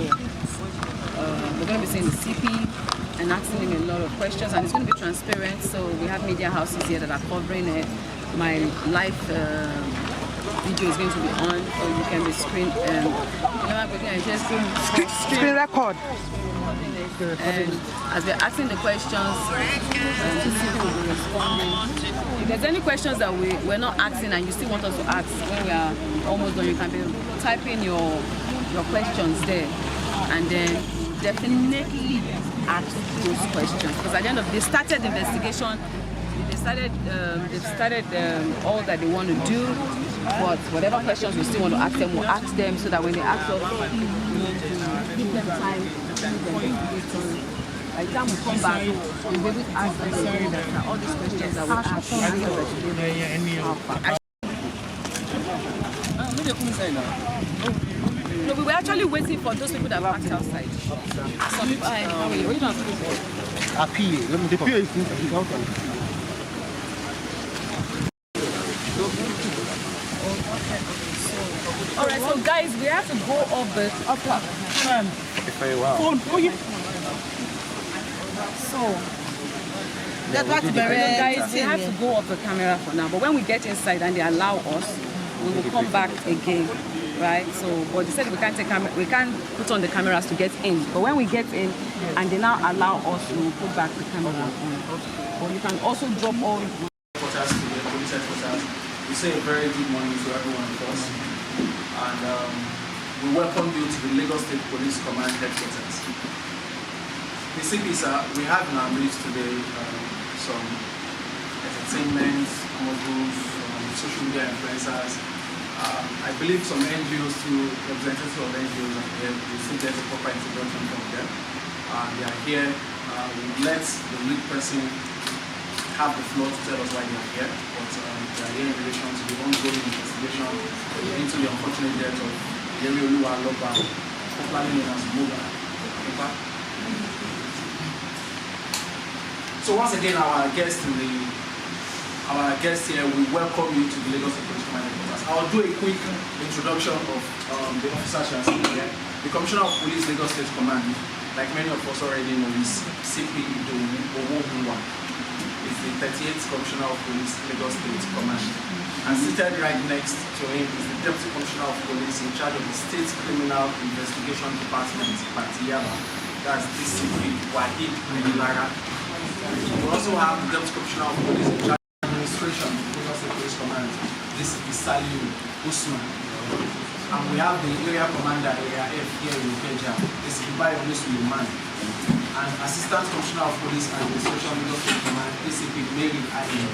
we're going to be seeing the CP and asking him a lot of questions, and it's going to be transparent. So we have media houses here that are covering it. My live video is going to be on, so you can be screen record. And as we're asking the questions, the CP will be responding. If there's any questions that we're not asking and you still want us to ask when we are almost done, you can be typing your questions there, and then definitely ask those questions, because at the end of they started the investigation, they've started all that they want to do, but whatever questions we still want to ask them, we'll ask them, so that when they ask us, give them time to by the time we come back, we'll be able to ask them all these questions that we ask. No, we were actually waiting for those people that parked outside. Some people are what you doing? The PA is Alright, so guys, we have to go up the upper. So guys, we have to go off the camera for now. But when we get inside and they allow us, we will come back again. Right, so but they said we can't put on the cameras to get in. But when we get in and they now allow us, we will put back the camera on. But you can also drop all headquarters to the police headquarters. We say a very good morning to everyone of us, and we welcome you to the Lagos State Police Command headquarters. Basically, sir, we have in our midst today some entertainment moguls, social media influencers. I believe some NGOs too, representatives of NGOs are here. We see there's a proper introduction from them. They are here. We let the lead person have the floor to tell us why they are here. But they are here in relation to the ongoing investigation into the unfortunate death of Iyabo Loba, popularly known as Moga. So once again, our guest here, we welcome you to the Lagos State Police Command headquarters. I'll do a quick introduction of the officers you are seeing here. The Commissioner of Police, Lagos State Command, like many of us already know, is CP Iyabo. Is the 38th Commissioner of Police, Lagos State Command. And seated right next to him is the Deputy Commissioner of Police in charge of the State Criminal Investigation Department, Iyabo. That's DCP Wahid Lara. We also have the Deputy Commissioner of Police in charge of administration, Lagos State Police Command. This is Saliu Usman. And we have the area commander, Area F here in Kenya. This is Iyabo Suleiman. And Assistant Commissioner of Police and Administration, Lagos State Command, ACP Mary Ayen.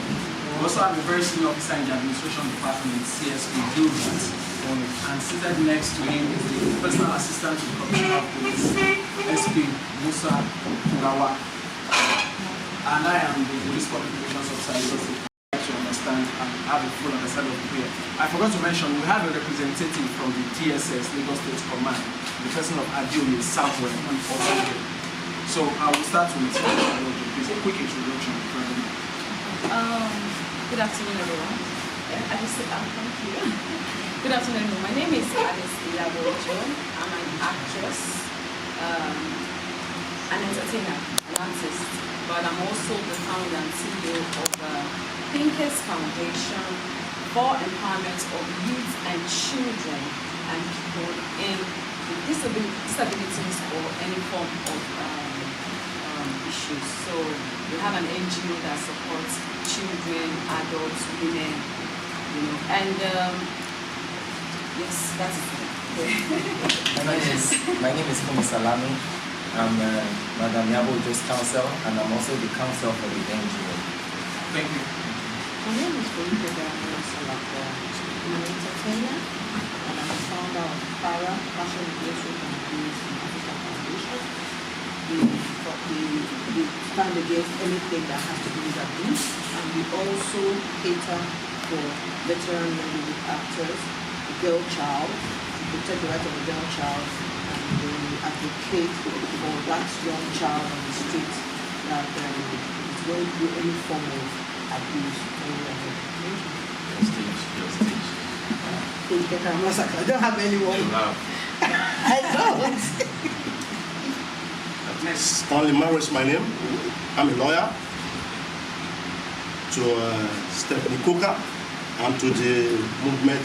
We also have a very senior officer in the Administration Department, CSP Gilbert. And seated next to him is the Personal Assistant to the Commissioner of Police, SP Musa Gawa. And I am the Police Public Relations Officer, Lagos State, to understand and have a full understanding of the prayer. I forgot to mention, we have a representative from the TSS, Lagos State Command, the person of Adioye Southwest, also here. So I will start with please a quick introduction. Good afternoon, everyone. I just sit down. Thank you. Good afternoon, everyone. My name is Iyabo. I'm an actress, an entertainer, an artist, but I'm also the founder and CEO of Thinkers Foundation for empowerment of youth and children and people in disabilities or any form of issues. So we have an NGO that supports children, adults, women, and yes, that's it. My name is Kumi Salami. I'm Madam Iyabo's counsel, and I'm also the counsel for the NGO. Thank you. My name is Felipe Salako. I'm an entertainer, and I'm the founder of Para Fashion Leadership and Abuse in Africa Foundation. We stand against anything that has to do with abuse, and we also cater for veteran Nollywood actors, the girl child, to protect the right of the girl child, and we advocate for that young child on the street that is going through any form of abuse. I don't have anyone. I don't. Only man is my name. I'm a lawyer. To Stephanie Coker and to the movement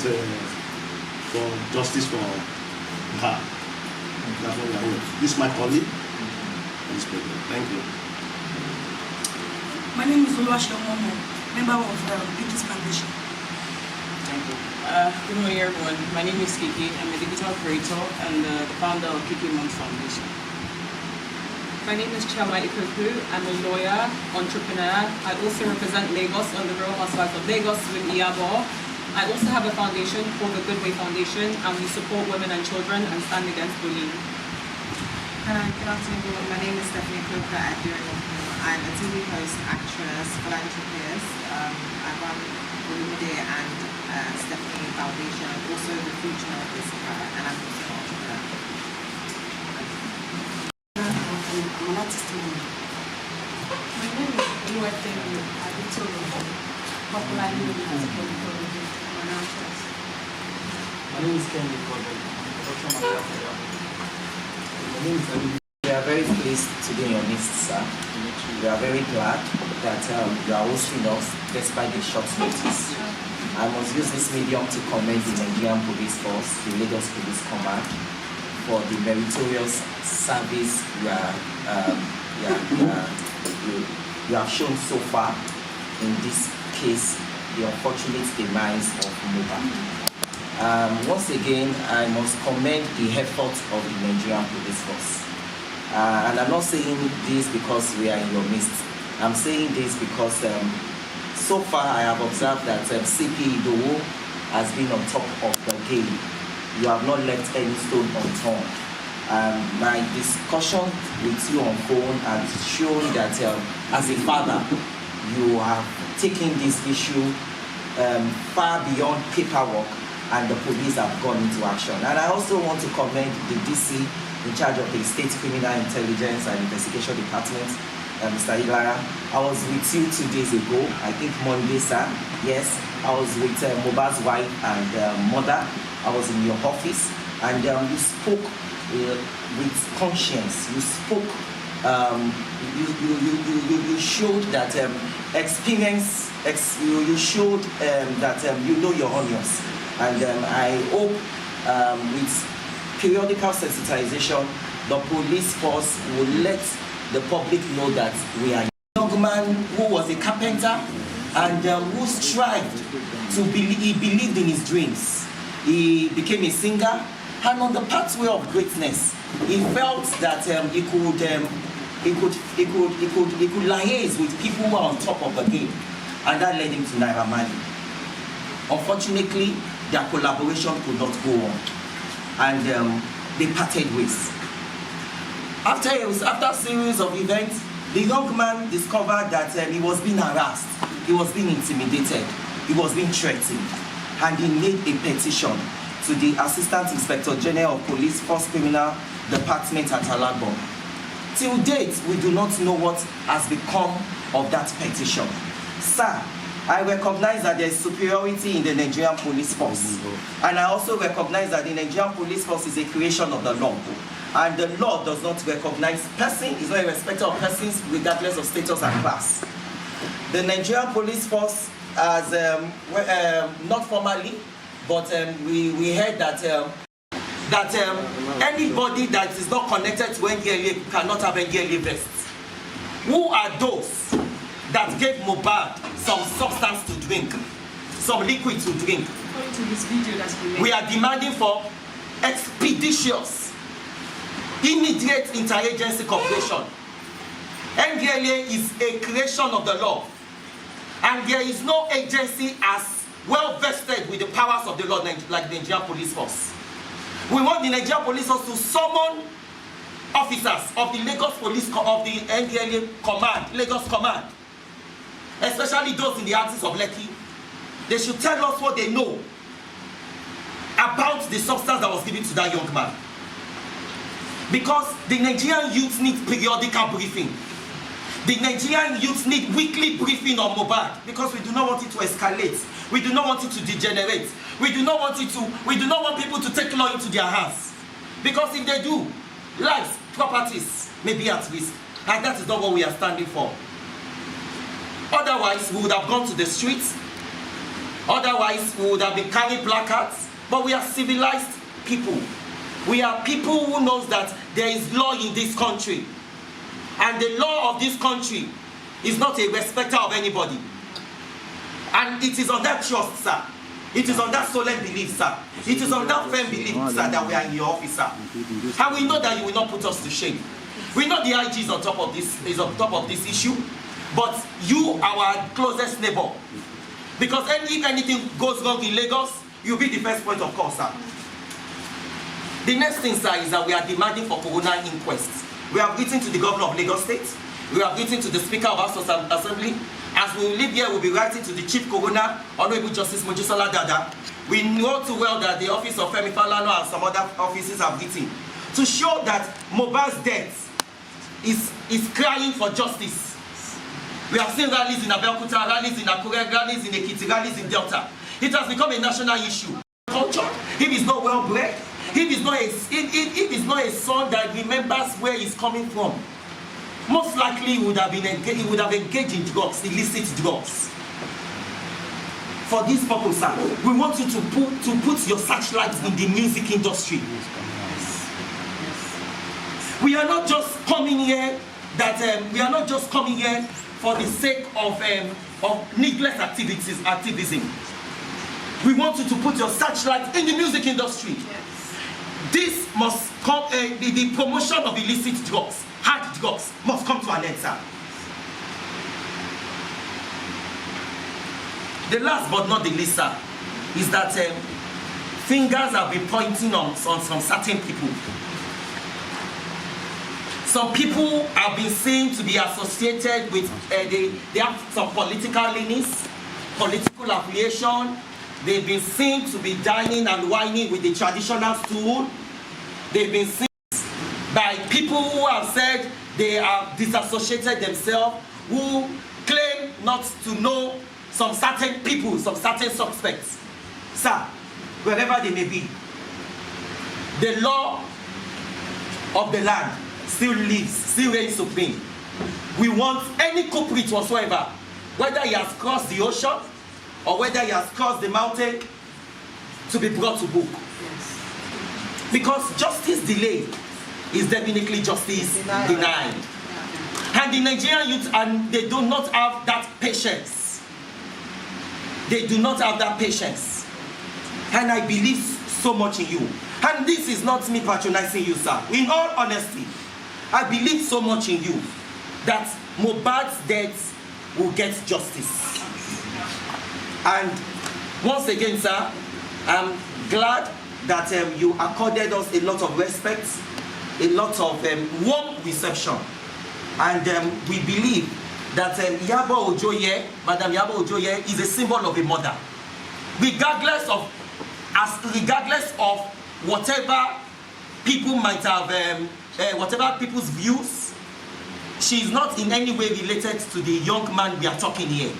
for justice for her. That's what we are here. This is my colleague. Thank you. My name is Oluwaseun Momo, member of the People's Foundation. Thank you. Good morning, everyone. My name is Kiki. I'm a digital creator and the founder of Kiki Moms Foundation. My name is Chioma Ikoku. I'm a lawyer, entrepreneur. I also represent Lagos on the Real Housewives of Lagos with Iyabo. I also have a foundation called the Good Way Foundation, and we support women and children and stand against bullying. Good afternoon. My name is Stephanie Coker. I'm a TV host, actress, philanthropist. I run Olumide and Stephanie Foundation, also the Future Office, and I'm also an entrepreneur. I'm an artist. My name is Oluwaseun Aditoro, popularly known as Kemiko. I'm an actress. My name is Kenny Gordon. My name is Ali. We are very pleased to be in your midst, sir. We are very glad that you are hosting us despite the short notice. I must use this medium to commend the Nigerian Police Force, the Lagos Police Command, for the meritorious service you have shown so far in this case, the unfortunate demise of Mohbad. Once again, I must commend the efforts of the Nigerian Police Force. And I'm not saying this because we are in your midst. I'm saying this because so far I have observed that CP Iyabo has been on top of the game. You have not left any stone unturned. My discussion with you on phone has shown that as a father, you have taken this issue far beyond paperwork, and the police have gone into action. And I also want to commend the DC in charge of the State Criminal Intelligence and Investigation Department, Mr. Ilara. I was with you 2 days ago, I think Monday, sir. Yes, I was with Mohbad's wife and mother. I was in your office, and you spoke with conscience. You spoke. You showed that experience. You showed that you know your onions, and I hope with periodical sensitization, the police force will let the public know that we are a young man who was a carpenter and who strived to believe. He believed in his dreams. He became a singer, and on the pathway of greatness, he felt that he could liaise with people who are on top of the game, and that led him to Naira Marley. Unfortunately, their collaboration could not go on, and they parted ways. After a series of events, the young man discovered that he was being harassed, he was being intimidated, he was being threatened, and he made a petition to the Assistant Inspector General of Police, Force Criminal Department at Alabama. Till date, we do not know what has become of that petition. Sir, I recognize that there is superiority in the Nigerian Police Force. And I also recognize that the Nigerian Police Force is a creation of the law. And the law does not recognize person, is not a respecter of persons regardless of status and class. The Nigerian Police Force has, not formally, but we heard that anybody that is not connected to NDLA cannot have NDLA vests. Who are those that gave Mohbad some substance to drink, some liquid to drink? According to this video that we made, we are demanding for expeditious, immediate interagency cooperation. NDLA is a creation of the law, and there is no agency as well vested with the powers of the law like the Nigerian Police Force. We want the Nigerian Police Force to summon officers of the Lagos Police, of the NDLA Command, Lagos Command, especially those in the axis of Lekki. They should tell us what they know about the substance that was given to that young man. Because the Nigerian youth need periodical briefing. The Nigerian youth need weekly briefing on Mohbad, because we do not want it to escalate. We do not want it to degenerate. We do not want people to take law into their hands. Because if they do, lives, properties may be at risk. And that is not what we are standing for. Otherwise, we would have gone to the streets. Otherwise, we would have been carrying placards. But we are civilized people. We are people who knows that there is law in this country. And the law of this country is not a respecter of anybody. And it is on that trust, sir. It is on that solemn belief, sir. It is on that firm belief, sir, that we are in your office, sir. And we know that you will not put us to shame. We know the IG is on top of this issue, but you, our closest neighbor, because if anything goes wrong in Lagos, you'll be the first point of call, sir. The next thing, sir, is that we are demanding for coroner inquest. We have written to the governor of Lagos State. We have written to the Speaker of House of Assembly. As we live here, we'll be writing to the Chief Coroner, Honorable Justice Mojisola Dada. We know too well that the office of Femi Falana and some other offices have written to show that Mohbad's death is crying for justice. We have seen rallies in Abeokuta, rallies in Akure, rallies in Ekiti, rallies in Delta. It has become a national issue. Culture, if he's not well bred, if he's not a son that remembers where he's coming from, most likely he would have engaged in drugs, illicit drugs. For this purpose, sir, we want you to put your searchlights in the music industry. We are not just coming here for the sake of needless activism. We want you to put your searchlight in the music industry. This must come, the promotion of illicit drugs, hard drugs, must come to an end, sir. The last but not the least, sir, is that fingers have been pointing on some certain people. Some people have been seen to be associated with, they have some political leanings, political affiliation. They've been seen to be dining and wining with the traditional stool. They've been seen by people who have said they have disassociated themselves, who claim not to know some certain people, some certain suspects. Sir, wherever they may be, the law of the land still lives, still reigns supreme. We want any culprit whatsoever, whether he has crossed the ocean or whether he has crossed the mountain, to be brought to book. Because justice delayed is definitely justice denied. And the Nigerian youth, and they do not have that patience. They do not have that patience. And I believe so much in you. And this is not me patronizing you, sir. In all honesty, I believe so much in you that Mohbad's death will get justice. And once again, sir, I'm glad that you accorded us a lot of respect, a lot of warm reception. And we believe that Iyabo Ojoye, Madam Iyabo Ojoye, is a symbol of a mother. Regardless of whatever people might have, whatever people's views, she is not in any way related to the young man we are talking here.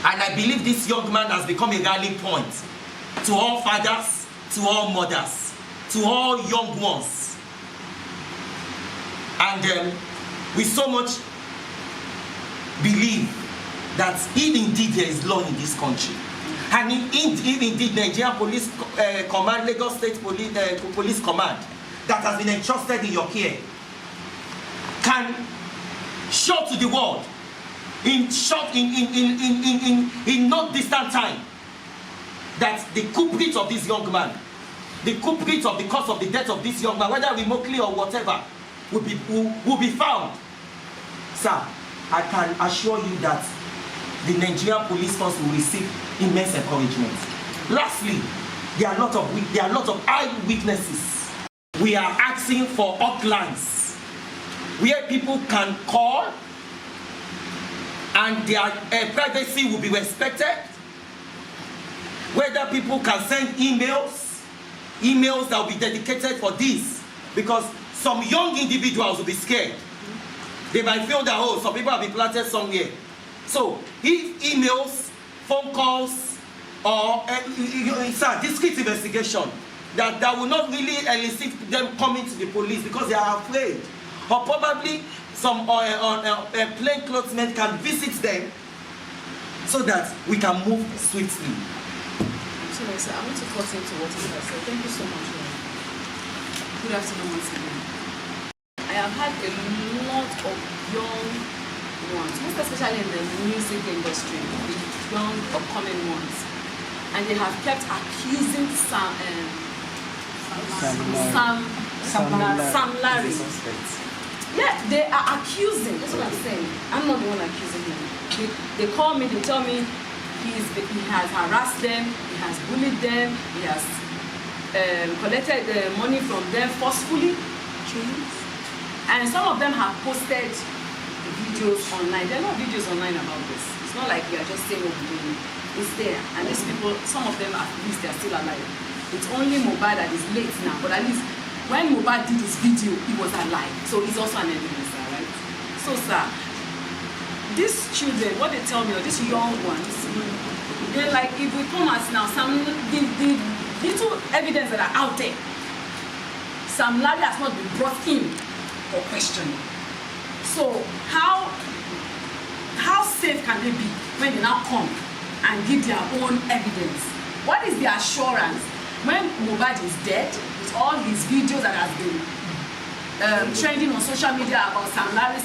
And I believe this young man has become a rallying point to all fathers, to all mothers, to all young ones. And we so much believe that if indeed there is law in this country, and if indeed Nigerian Police Command, Lagos State Police Command, that has been entrusted in your care, can show to the world in no distant time that the culprit of this young man, the culprit of the cause of the death of this young man, whether remotely or whatever, will be found. Sir, I can assure you that the Nigerian police force will receive immense encouragement. Lastly, there are a lot of eyewitnesses. We are asking for hotlines where people can call and their privacy will be respected. Whether people can send emails that will be dedicated for this, because some young individuals will be scared. They might feel that, oh, some people have been planted somewhere. So if emails, phone calls, or discreet investigation that will not really elicit them coming to the police because they are afraid or probably some plain clothes men can visit them so that we can move swiftly. Sorry, sir, I want to cut into what you have said. Thank you so much. Good afternoon once again. I have had a lot of young ones, most especially in the music industry, the young upcoming ones, and they have kept accusing Sam Larry. Yeah, they are accusing. That's what I'm saying. I'm not the one accusing him. They call me. They tell me he has harassed them. He has bullied them. He has collected money from them forcefully. And some of them have posted videos online. There are no videos online about this. It's not like we are just saying what we're doing. It's there. And these people, some of them at least they are still alive. It's only Mohbad that is late now. But at least when Mohbad did his video, he was alive. So it's also an evidence, right? So, sir, these children, what they tell me, or these young ones, they're like, if we come as now, the little evidence that are out there, Sam Larry has not been brought in for questioning. So how safe can they be when they now come and give their own evidence? What is the assurance when Mohbad is dead with all his videos that has been trending on social media about Sam Larry,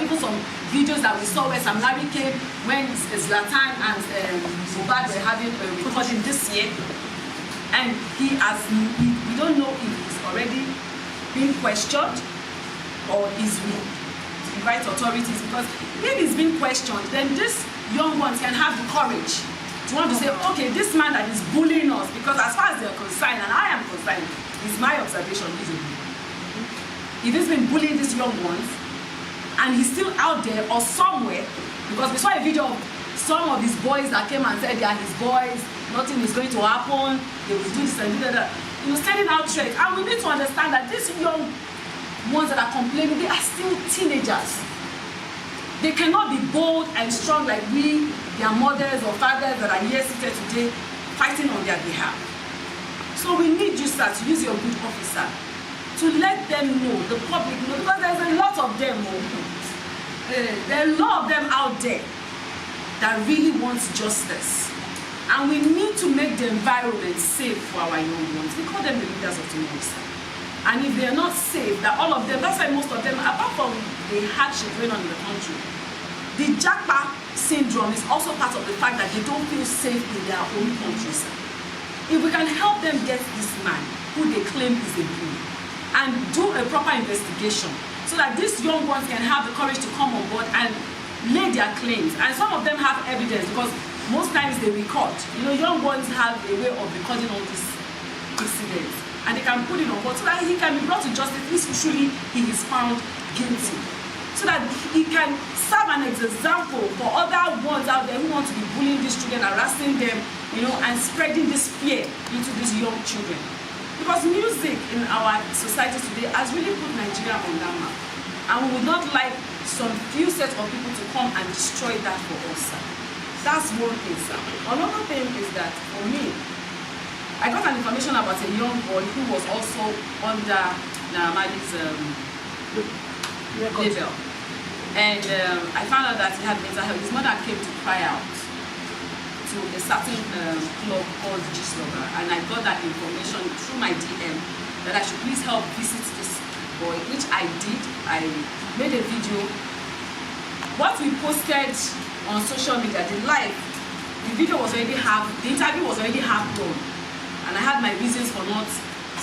even some videos that we saw where Sam Larry came when Zlatan and Mohbad were having a recording this year, and we don't know if he's already been questioned or is with the right authorities, because if he's been questioned, then these young ones can have the courage to want to say, okay, this man that is bullying us, because as far as they're concerned, and I am concerned, is my observation, he's a bully. If he's been bullying these young ones, and he's still out there or somewhere, because we saw a video of some of his boys that came and said they are his boys, nothing is going to happen, they will do this and do that, sending out threats. And we need to understand that these young ones that are complaining, they are still teenagers. They cannot be bold and strong like we, their mothers or fathers that are here seated today, fighting on their behalf. So we need you, sir, to use your good officer to let them know, the public know, because there's a lot of them. There are a lot of them out there that really want justice. And we need to make the environment safe for our young ones. We call them the leaders of tomorrow, sir. And if they are not safe, that all of them, that's why most of them, apart from the hardship going on in the country, the Japa syndrome is also part of the fact that they don't feel safe in their own country, sir. If we can help them get this man, who they claim is a bully, and do a proper investigation, so that these young ones can have the courage to come on board and lay their claims. And some of them have evidence, because most times they record. Young ones have a way of recording all these incidents, and they can put it on board so that he can be brought to justice if truly he is found guilty, so that he can serve an example for other ones out there who want to be bullying these children, harassing them, and spreading this fear into these young children. Because music in our society today has really put Nigeria on that map, and we would not like some few sets of people to come and destroy that for us, sir. That's one thing, sir. Another thing is that for me, I got an information about a young boy who was also under Naramadi's label. And I found out that he had mental health. His mother came to cry out to a certain club called Gislogger. And I got that information through my DM that I should please help visit this boy, which I did. I made a video. What we posted on social media, the video was already the interview was already half done. And I had my reasons for not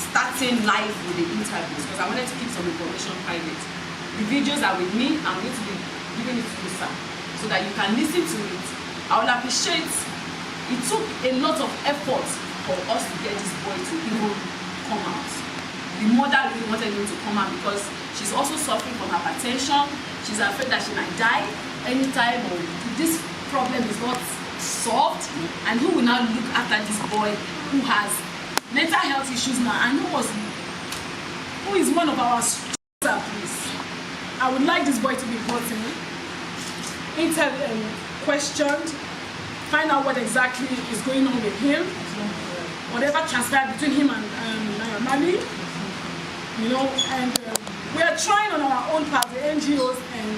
starting live with the interviews, because I wanted to keep some information private. The videos are with me. I'm going to be giving it to you, sir, so that you can listen to it. I will appreciate. It took a lot of effort for us to get this boy to even come out. The mother really wanted him to come out because she's also suffering from hypertension. She's afraid that she might die anytime, or this problem is not solved. And who will now look after this boy who has mental health issues now, and who is one of our stars, please? I would like this boy to be brought in, questioned, find out what exactly is going on with him, whatever transpired between him and Mali, you know, and we are trying on our own part, the NGOs, and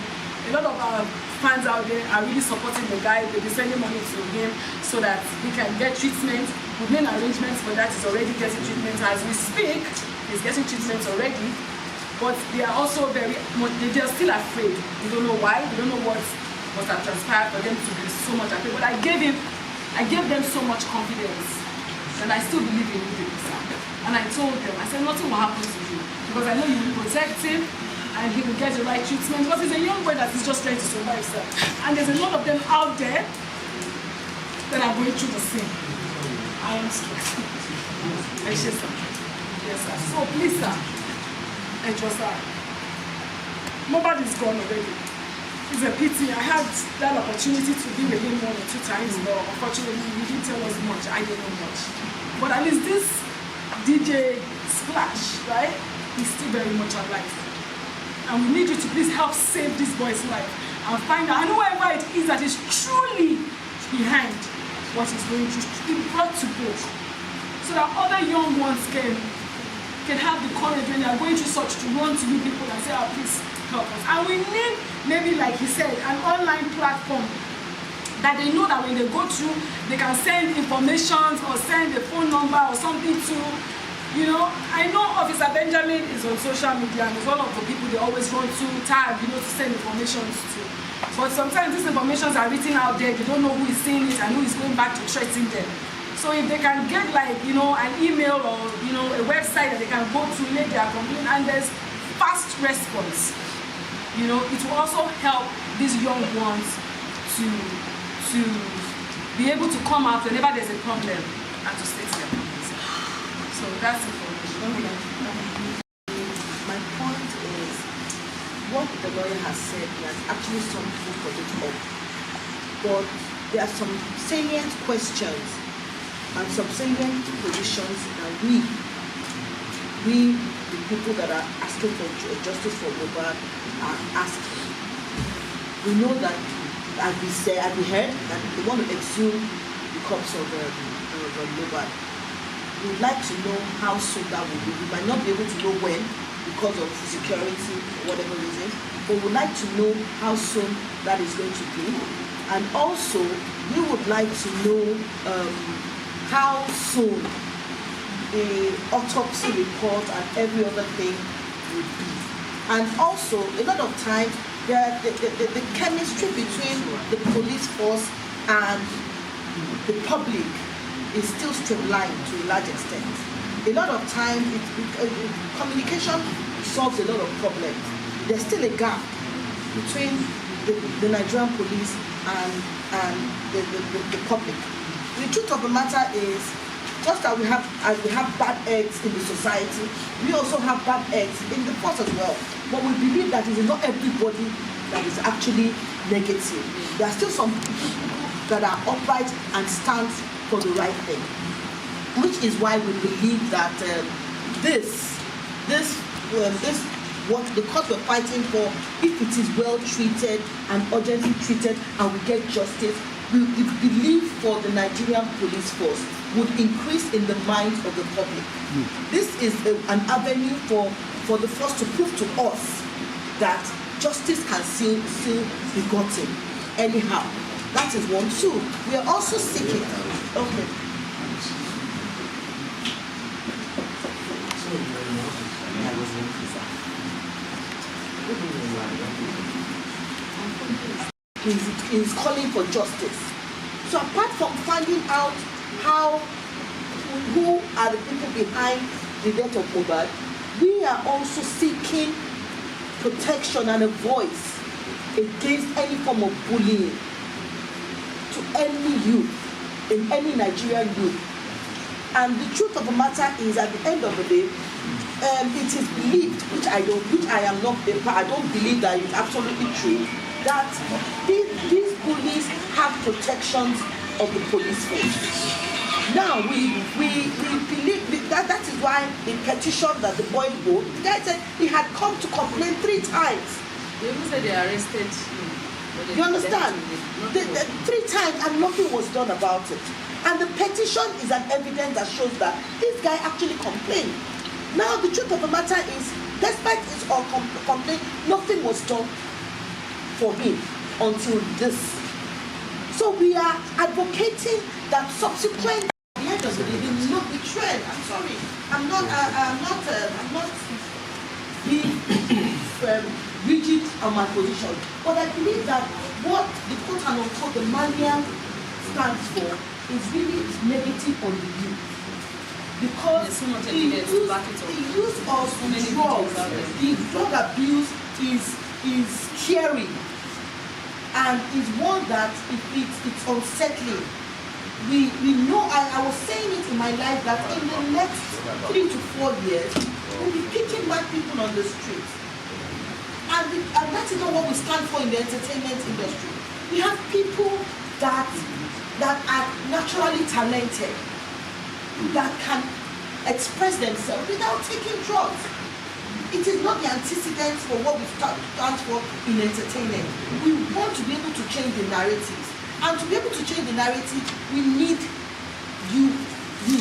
a lot of our fans out there are really supporting the guy. They'll be sending money to him so that he can get treatment. We've made arrangements for that. He's already getting treatment as we speak. He's getting treatment already. But they are also they're still afraid. They don't know why. They don't know what must have transpired for them to be so much afraid. But I gave them so much confidence, and I still believe in you, sir. And I told them, I said, nothing will happen to you because I know you will protect him and he will get the right treatment because he's a young boy that is just trying to survive, sir. And there's a lot of them out there that are going through the same. I am stressed. Yes, sir. Yes, sir. So please, sir. And just nobody's gone already. It's a pity. I had that opportunity to be with him 1 or 2 times, but unfortunately he didn't tell us much. I didn't know much. But at least this DJ Splash, right? He's still very much alive. And we need you to please help save this boy's life and find out, and whoever it is that is truly behind what he's going through, be brought to book so that other young ones can have the courage when they are going through such to run to you people and say, oh, please help us. And we need, maybe like he said, an online platform that they know that when they go through, they can send information or send a phone number or something to, you know. I know Officer Benjamin is on social media and is one of the people they always run to tag, you know, to send information to. But sometimes these informations are written out there, they don't know who is seeing it and who is going back to threaten them. So if they can get like, you know, an email or, you know, a website that they can go to, make their complaint, and there's fast response, you know, it will also help these young ones to be able to come out whenever there's a problem and to state their problems. So that's it for me. My point is, what the lawyer has said, he has actually some food for it up. But there are some salient questions and some salient positions that we, the people that are asking for justice for Mohbad, are asking. We know that, as we say, as we heard, that they want to exhume the corpse of Mohbad. We would like to know how soon that will be. We might not be able to know when because of security or whatever reason, but we would like to know how soon that is going to be. And also, we would like to know how soon the autopsy report and every other thing would be. And also, a lot of times, the chemistry between the police force and the public is still streamlined to a large extent. A lot of times, communication solves a lot of problems. There's still a gap between the Nigerian police and the public. The truth of the matter is, just as we have bad eggs in the society, we also have bad eggs in the force as well. But we believe that it is not everybody that is actually negative. There are still some people that are upright and stand for the right thing, which is why we believe that what the cause we're fighting for, if it is well treated and urgently treated and we get justice, we believe for the Nigerian police force would increase in the minds of the public. This is an avenue for the force to prove to us that justice can still be gotten anyhow. That is 1. 2, we are also seeking. Okay. Is calling for justice. So apart from finding out who are the people behind the death of Mohbad, we are also seeking protection and a voice against any form of bullying to any youth, in any Nigerian youth. And the truth of the matter is, at the end of the day, it is believed, which I don't believe that it's absolutely true, that these bullies have protections of the police force. Now we believe that is why the petition that the boy wrote, the guy said he had come to complain 3 times. They even said they arrested him. You understand? 3 times and nothing was done about it. And the petition is an evidence that shows that this guy actually complained. Now, the truth of the matter is, despite his complaint, nothing was done for him until this. So we are advocating that subsequent behind us, they not the trend. I'm sorry, I'm not being rigid on my position, but I believe that what the quote and unquote the manual stands for is really negative on the youth. Because the use of drugs, the drug abuse is scary and is one that it's unsettling. We know, and I was saying it in my life, that in the next 3 to 4 years, we'll be picking bad people on the streets. And that is not what we stand for in the entertainment industry. We have people that are naturally talented, that can express themselves without taking drugs. It is not the antecedents for what we stand for in entertainment. We want to be able to change the narratives. And to be able to change the narrative, we need you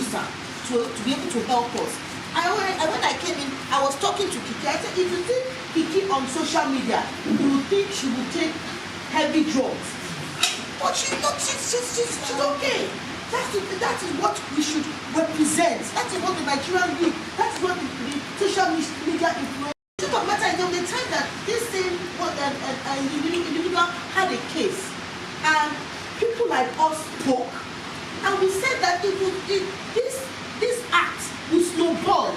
sir, to be able to help us. When I came in, I was talking to Kiki. I said, if you think Kiki on social media, you would think she would take heavy drugs. But she's not, she's okay. That is what we should represent. That is what the Nigerian youth, that is what the social media influence. The truth of the matter is, there was a time that this same individual had a case, and people like us spoke, and we said that this act will snowball.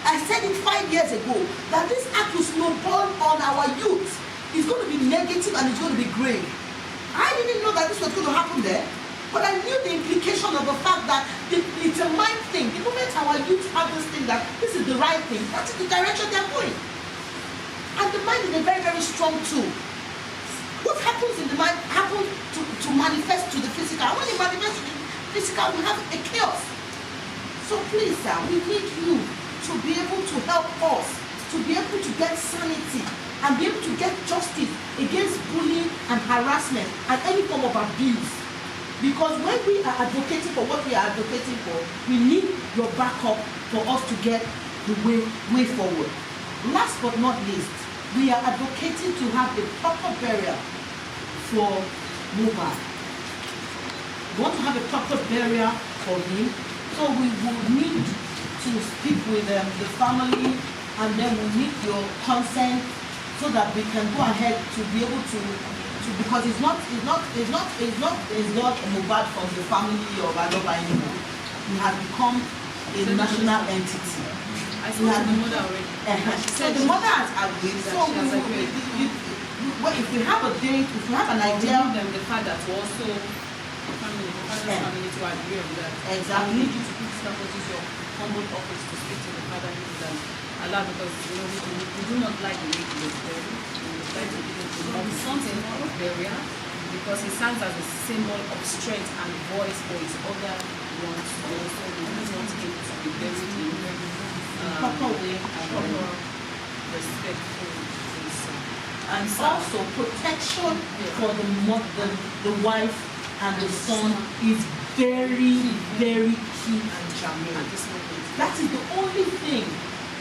I said it 5 years ago, that this act will snowball on our youth. It's going to be negative and it's going to be grave. I didn't know that this was going to happen there, but I knew the implication of the fact that it's a mind thing. The moment our youth have this thing that this is the right thing, that is the direction they're going. And the mind is a very, very strong tool. What happens in the mind happens to manifest to the physical. And when it manifests to the physical, we have a chaos. So please, sir, we need you to be able to help us, to be able to get sanity and be able to get justice against bullying and harassment and any form of abuse. Because when we are advocating for what we are advocating for, we need your backup for us to get the way forward. Last but not least, we are advocating to have a proper burial for Mohbad. We want to have a proper burial for him, so we will need to speak with the family, and then we need your consent so that we can go ahead to be able to because it's not Mohbad from the family of Aloba anymore. He has become a national entity. I spoke to the mother already. So the mother has agreed. So if we have a date, if we have an idea, them the father to also family, the father's family to agree on that. Exactly. I need you to put use your humble office to speak to the father and allow, because we do not like the way he was buried. We try to give him something of burial, because he stands as a symbol of strength and voice for his other ones. Also, we don't want him to be buried in proper way and proper respectful ways. And also protection for the wife and the son is very, very key and germane. That is the only thing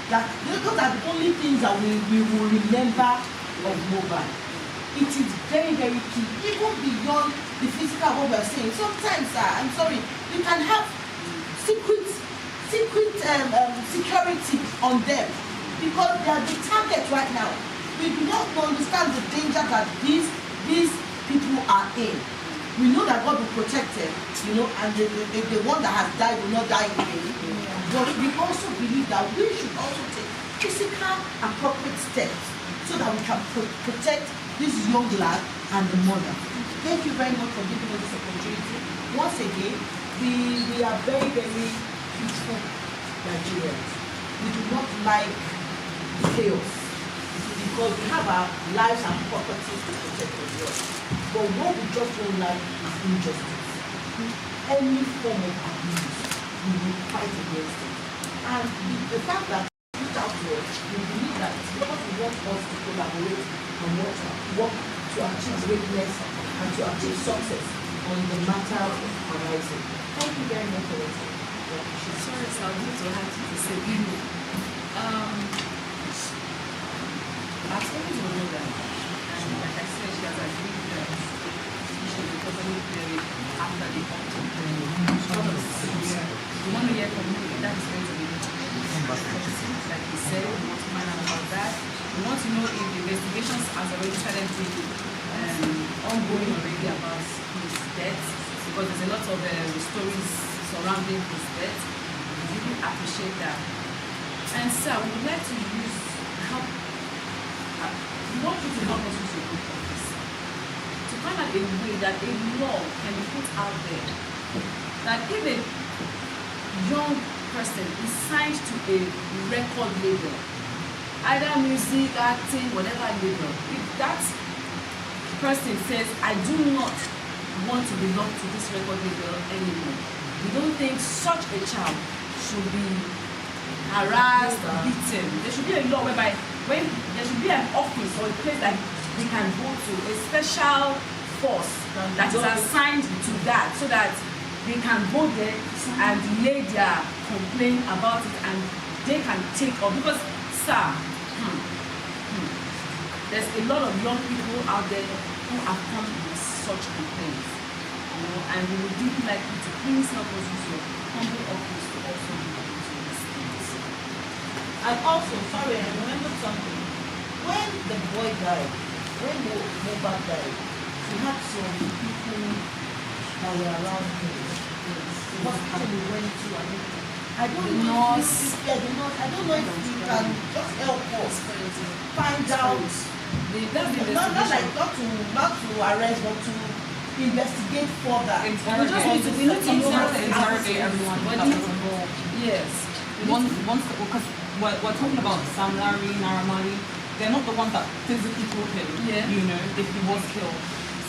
those are the only things that we will remember of Mohbad. It is very, very key, even beyond the physical what we are saying. Sometimes, I'm sorry, we can have secret security on them, because they are the target right now. We do not understand the danger that these people are in. We know that God will protect them, and the one that has died will not die in vain. But we also believe that we should also take physical appropriate steps so that we can protect this young lad and the mother. Thank you very much for giving us this opportunity. Once again, we are very, very peaceful Nigerians. We do not like chaos, because we have our lives and properties to protect as well. But what we just don't like is injustice. Any form of abuse, we will fight against it. And the fact that we reach out to us, we believe that it's because we want us to collaborate and work to achieve greatness and to achieve success on the matter arising. Thank you very much for listening. Sorry, sir, I'm going to have to say, I've always known that, and like I said, she has agreed that she should be totally buried after the You want to hear from me, that is going to be like he said, we want to find out about that. We want to know if the investigations has already started being ongoing already about his death, because there's a lot of stories surrounding his death. We really appreciate that. And sir, we would like to help. We want you to help us use your good office to find out a way that a law can be put out there that if a young person is signed to a record label, either music, acting, whatever label, if that person says, I do not want to belong to this record label anymore, we don't think such a child should be harassed, beaten. There should be a law whereby when there should be an office or a place that we can go to, a special force that is assigned to that, so that they can go there and lay their complaint about it and they can take off. Because, sir, there's a lot of young people out there who have come with such complaints, and we would really like you to please help us use your humble office to also be able to these things. And also, sorry, I remembered something. When the boy died, when Mohbad died, he had some people that were around him. What actually went to, I don't know. I don't know if you can just help us find out. Not to arrest, but to investigate further. We need to interrogate everyone that was involved. Yes. Because we're talking about Sam Larry, Naramali, they're not the ones that physically killed him, if he was killed.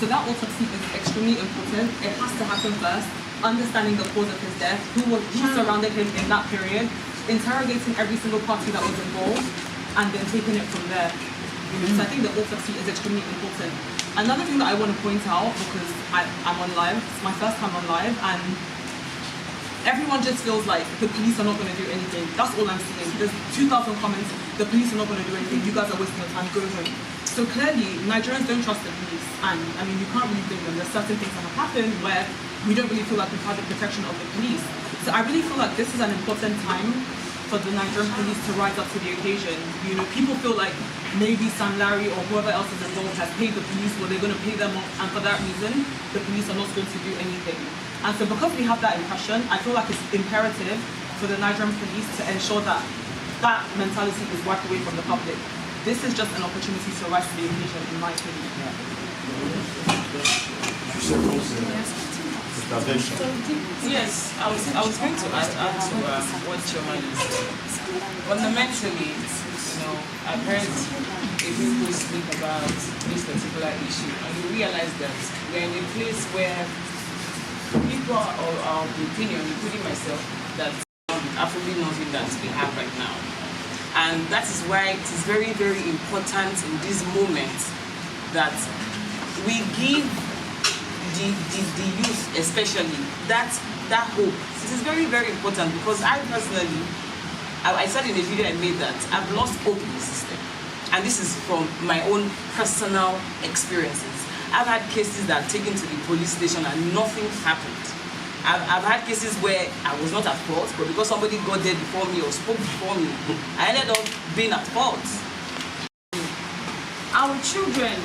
So that autopsy is extremely important. It has to happen first. Understanding the cause of his death, who surrounded him in that period, interrogating every single party that was involved, and then taking it from there. So I think the autopsy is extremely important. Another thing that I want to point out, because I'm on live, it's my first time on live, and everyone just feels like the police are not going to do anything. That's all I'm seeing. There's 2,000 comments, the police are not going to do anything, you guys are wasting your time, go home. So clearly, Nigerians don't trust the police, and I mean, you can't really blame them. There's certain things that have happened where we don't really feel like we've had the protection of the police. So I really feel like this is an important time for the Nigerian police to rise up to the occasion. People feel like maybe Sam Larry or whoever else is involved has paid the police, or they're going to pay them off, and for that reason, the police are not going to do anything. And so because we have that impression, I feel like it's imperative for the Nigerian police to ensure that that mentality is wiped away from the public. This is just an opportunity to rise to the occasion, in my opinion. Yes, I was going to add to what Chairman said. Fundamentally, I've heard people speak about this particular issue, and you realize that we're in a place where people are of the opinion, including myself, that absolutely nothing that we have right now. And that is why it is very, very important in this moment that we give the youth especially that hope. It is very, very important, because I personally, I said in a video I made that I've lost hope in the system. And this is from my own personal experiences. I've had cases that are taken to the police station and nothing happened. I've had cases where I was not at fault, but because somebody got there before me or spoke before me, I ended up being at fault. Our children,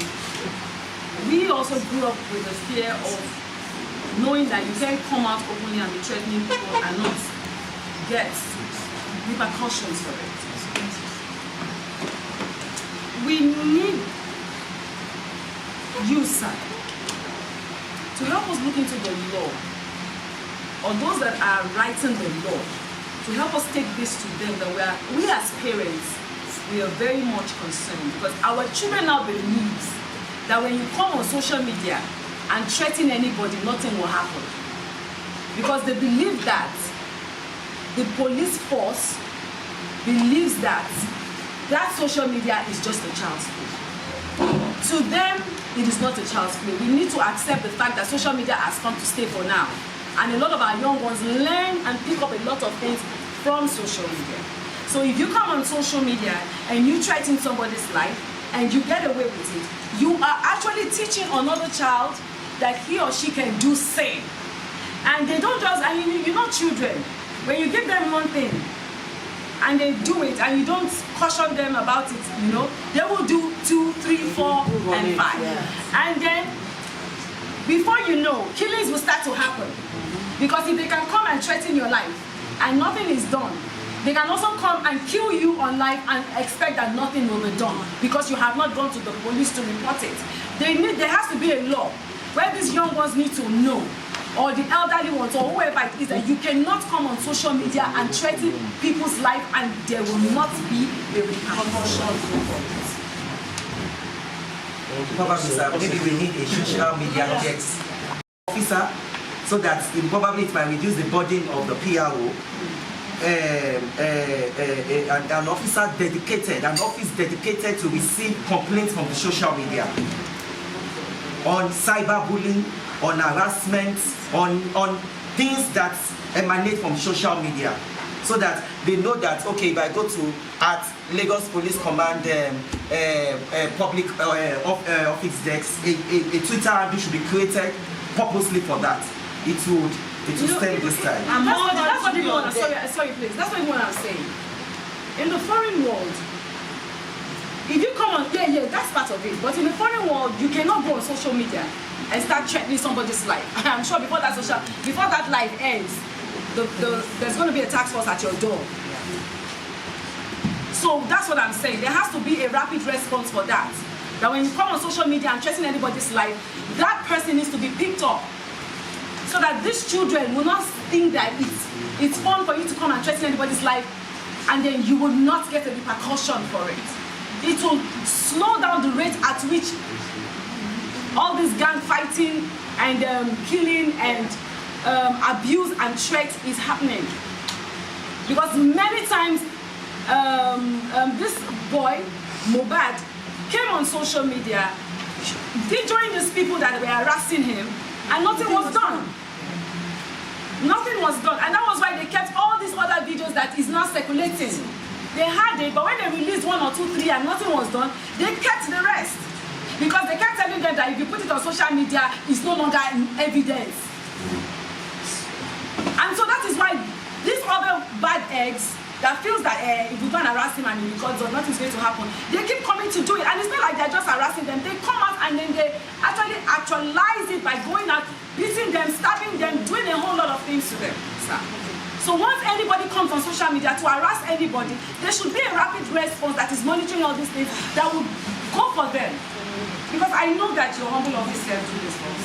we also grew up with the fear of knowing that you can't come out openly and be threatening people and not get repercussions for it. We need you, sir, to help us look into the law, or those that are writing the law, to help us take this to them, that we as parents, we are very much concerned, because our children now believes that when you come on social media and threaten anybody, nothing will happen. Because they believe that the police force believes that social media is just a child's play. To them, it is not a child's play. We need to accept the fact that social media has come to stay for now. And a lot of our young ones learn and pick up a lot of things from social media. So if you come on social media and you threaten somebody's life and you get away with it, you are actually teaching another child that he or she can do same. And they don't just, I mean, you know children, when you give them one thing and they do it and you don't caution them about it, you know, they will do 2, 3, 4, and 5. And then, before you know, killings will start to happen. Because if they can come and threaten your life and nothing is done, they can also come and kill you on life and expect that nothing will be done because you have not gone to the police to report it. There has to be a law where these young ones need to know, or the elderly ones, or whoever it is, that you cannot come on social media and threaten people's life and there will not be a repercussion for it. Probably, sir, maybe we need a social media checks officer so that probably it might reduce the burden of the PRO. An officer dedicated, an office dedicated to receive complaints from the social media on cyberbullying, on harassment, on things that emanate from social media, so that they know that, okay, if I go to at Lagos Police Command public office desk, a Twitter handle should be created purposely for that. It would stand this time. That's what you want. Sorry, please. That's what I'm saying. In the foreign world, if you come on, yeah, that's part of it. But in the foreign world, you cannot go on social media and start threatening somebody's life. I'm sure before that life ends, there's going to be a task force at your door. So that's what I'm saying. There has to be a rapid response for that. That when you come on social media and threaten anybody's life, that person needs to be picked up. So that these children will not think that it's fun for you to come and threaten anybody's life and then you will not get a repercussion for it. It will slow down the rate at which all this gang fighting and killing and abuse and threat is happening. Because many times this boy, Mohbad, came on social media, he joined these people that were harassing him and nothing was done. Nothing was done, and that was why they kept all these other videos that is now circulating. They had it, but when they released 1 or 2, 3 and nothing was done, they kept the rest. Because they kept telling them that if you put it on social media, it's no longer evidence. And so that is why these other bad eggs that feels that if we go and harass him and he records or nothing's going to happen, they keep coming to do it. And it's not like they're just harassing them. They come out and then they actually actualize it by going out, beating them, stabbing them, doing a whole lot of things to them. So once anybody comes on social media to harass anybody, there should be a rapid response that is monitoring all these things that will go for them. Because I know that your humble office can do this for us,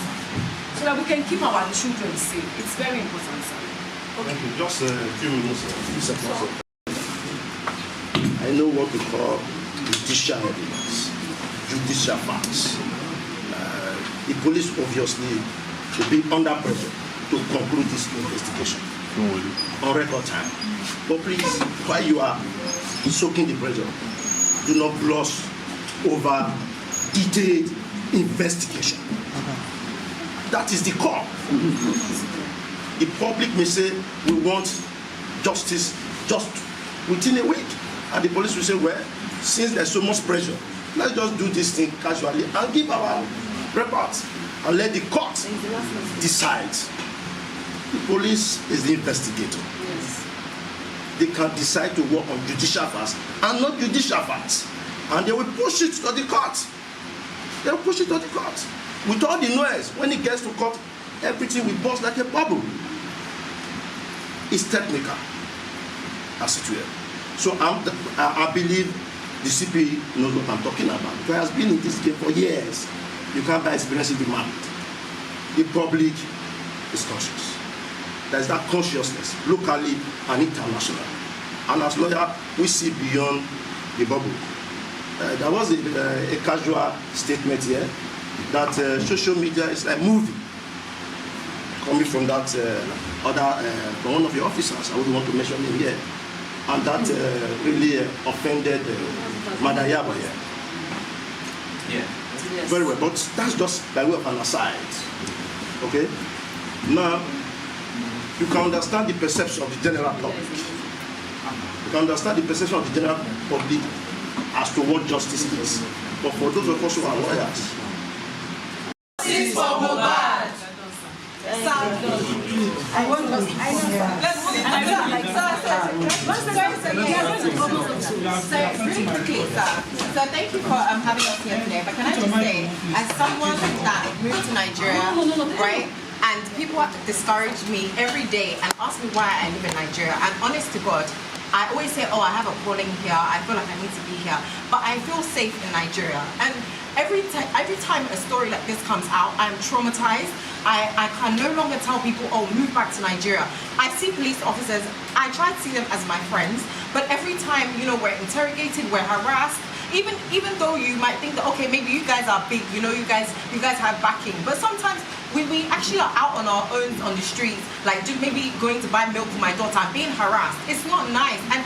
so that we can keep our children safe. It's very important, sir. Okay. Thank you. Just a few minutes, a few seconds. I know what we call judicial evidence, judicial facts. The police obviously should be under pressure to conclude this investigation on record time. But please, while you are soaking the pressure, do not gloss over detailed investigation. That is the core. The public may say we want justice just within a week, and the police will say, well, since there's so much pressure, let's just do this thing casually and give our report and let the court decide. The police is the investigator. Yes. They can decide to work on judicial facts and not judicial facts, and they will push it to the court. They will push it to the court. With all the noise, when it gets to court, everything will burst like a bubble. It's technical, as it were. So I believe the CP knows what I'm talking about. He has been in this game for years. You can't buy experience in the market. The public is conscious. There's that consciousness, locally and internationally. And as lawyer, we see beyond the bubble. There was a casual statement here that social media is like movie. Coming from that from one of your officers, I wouldn't want to mention him here, and that really offended Madam Iyabo here. Yeah. Very well, but that's just by way of an aside. Okay. Now, you can understand the perception of the general public. You can understand the perception of the general public as to what justice is. But for those of us who are lawyers, Justice for Mohbad. Really quickly, sir. So thank you for having us here today. But can I just say, as someone that moved to Nigeria, right? And people discourage me every day and ask me why I live in Nigeria. And honest to God, I always say, oh, I have a calling here. I feel like I need to be here. But I feel safe in Nigeria. And every time a story like this comes out, I'm traumatized. I can no longer tell people, oh, move back to Nigeria. I see police officers, I try to see them as my friends, but every time, you know, we're interrogated, we're harassed, even though you might think that, okay, maybe you guys are big, you know, you guys have backing, but sometimes we actually are out on our own on the streets, like maybe going to buy milk for my daughter and being harassed. It's not nice. And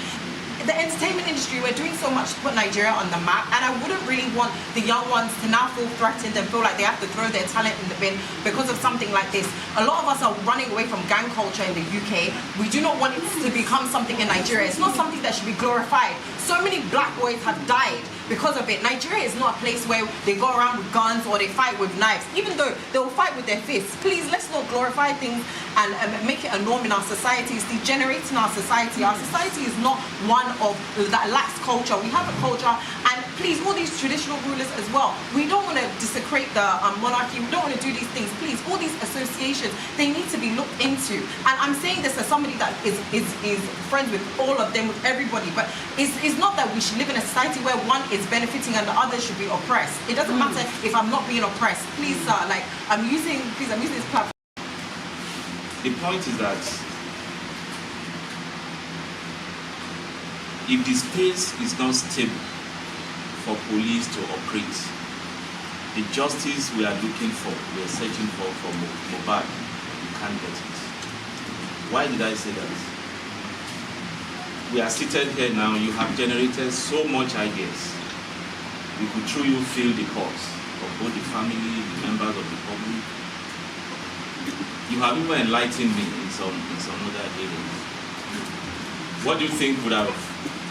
the entertainment industry, we're doing so much to put Nigeria on the map, and I wouldn't really want the young ones to now feel threatened and feel like they have to throw their talent in the bin because of something like this. A lot of us are running away from gang culture in the UK. We do not want it to become something in Nigeria. It's not something that should be glorified. So many black boys have died because of it. Nigeria is not a place where they go around with guns or they fight with knives, even though they'll fight with their fists. Please, let's not glorify things and make it a norm in our society. It's degenerating our society. Our society is not one of that lacks culture. We have a culture, and please, all these traditional rulers as well, we don't want to desecrate the monarchy. We don't want to do these things. Please, all these associations, they need to be looked into. And I'm saying this as somebody that is friends with all of them, with everybody, but it's not that we should live in a society where one is benefiting and the other should be oppressed. It doesn't matter if I'm not being oppressed. Please, sir, like I'm using this platform. The point is that if the space is not stable for police to operate, the justice we are looking for, we are searching for Mohbad, we can't get it. Why did I say that? We are seated here now, you have generated so much ideas. We could through you feel the cause of both the family, the members of the public. You have even enlightened me in some other areas. What do you think would have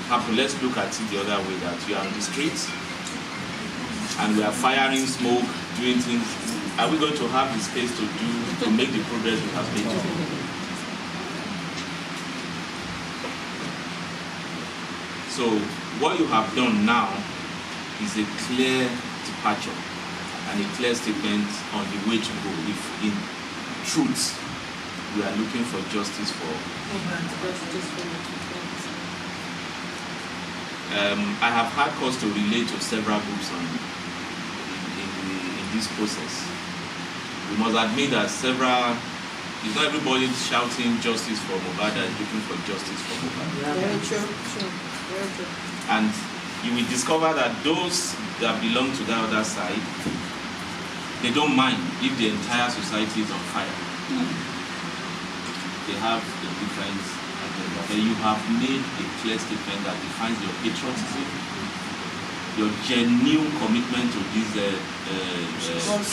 happened? Let's look at it the other way, that you are on the streets and we are firing smoke, doing things. Are we going to have the space to make the progress we have made today? So what you have done now is a clear departure and a clear statement on the way to go. If in truth we are looking for justice for I have had cause to relate to several groups in this process. We must admit that it's not everybody shouting justice for Mohbad that is looking for justice for Mohbad. Very true. Very true. And you will discover that those that belong to the other side, they don't mind if the entire society is on fire. They have a different agenda. But you have made a clear statement that defines your patriotism, your genuine commitment to this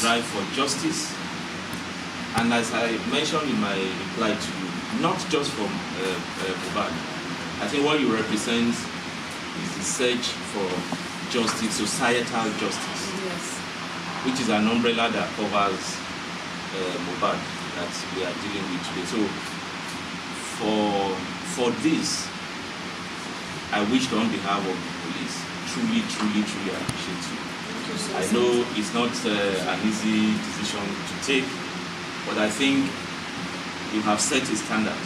drive for justice. And as I mentioned in my reply to you, not just from Mohbad, I think what you represent is the search for justice, societal justice, Yes. which is an umbrella that covers Mohbad that we are dealing with today. So for this, I wish on behalf of the police, truly appreciate you. I know it's not an easy decision to take, but I think you have set a standard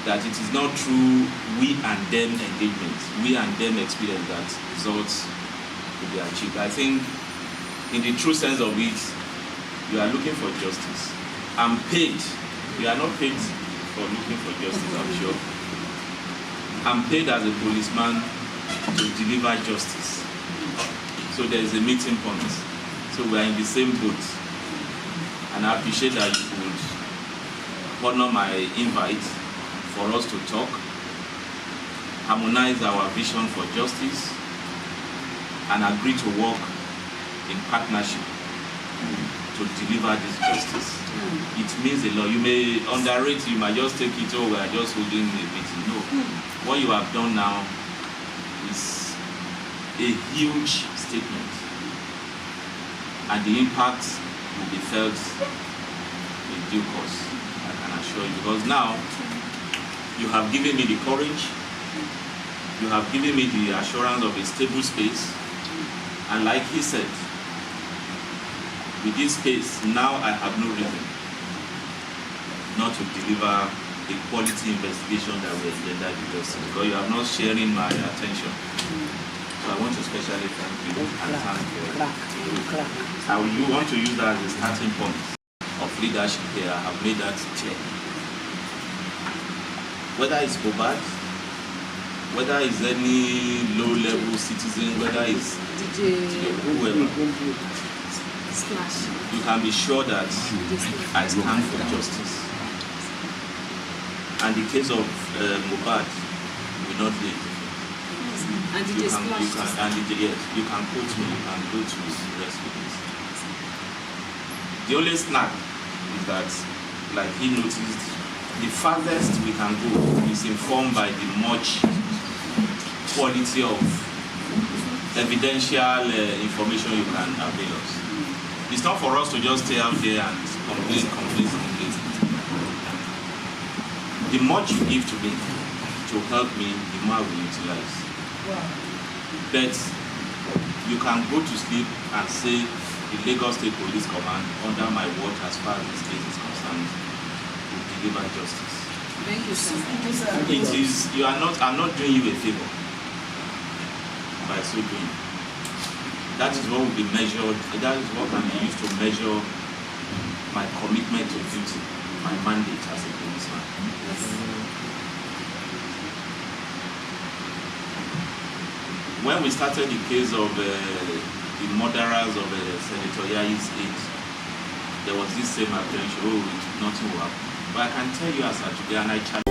that it is not through we and them engagement, we and them experience that results will be achieved. I think in the true sense of it, you are looking for justice. I'm paid. You are not paid for looking for justice, I'm sure. I'm paid as a policeman to deliver justice. So there is a meeting point. So we are in the same boat. And I appreciate that you would honor my invite for us to talk, harmonize our vision for justice, and agree to work in partnership to to deliver this justice. It means a lot. You may underrate, you might just take it, oh, we are just holding a meeting. No. What you have done now is a huge statement. And the impact will be felt in due course, I can assure you. Because now, you have given me the courage, you have given me the assurance of a stable space, and like he said, with this space, now I have no reason not to deliver a quality investigation that will engender the justice, because you are not sharing my attention. So I want to especially thank you and thank you want to use that as a starting point of leadership here. I have made that clear. Whether it's Bobad, whether it's any low-level citizen, whether it's whoever, you can be sure that I stand for justice. And the case of Bobad will not be. And you can quote me, you can go to the rest of this. The only snap is that, like he noticed, the farthest we can go is informed by the much quality of evidential information you can avail us. It's not for us to just stay out there and complain. The much you give to me to help me, the more I will utilize. But you can go to sleep and say the Lagos State Police Command, under my watch as far as this case is concerned, will deliver justice. Thank you, sir. I'm not doing you a favor by so doing. That is what will be measured, that is what can be used to measure my commitment to duty, my mandate as a policeman. When we started the case of the murderers of Senator Yayi's aide, there was this same apprehension, oh, nothing will happen. But I can tell you as of today, and I challenge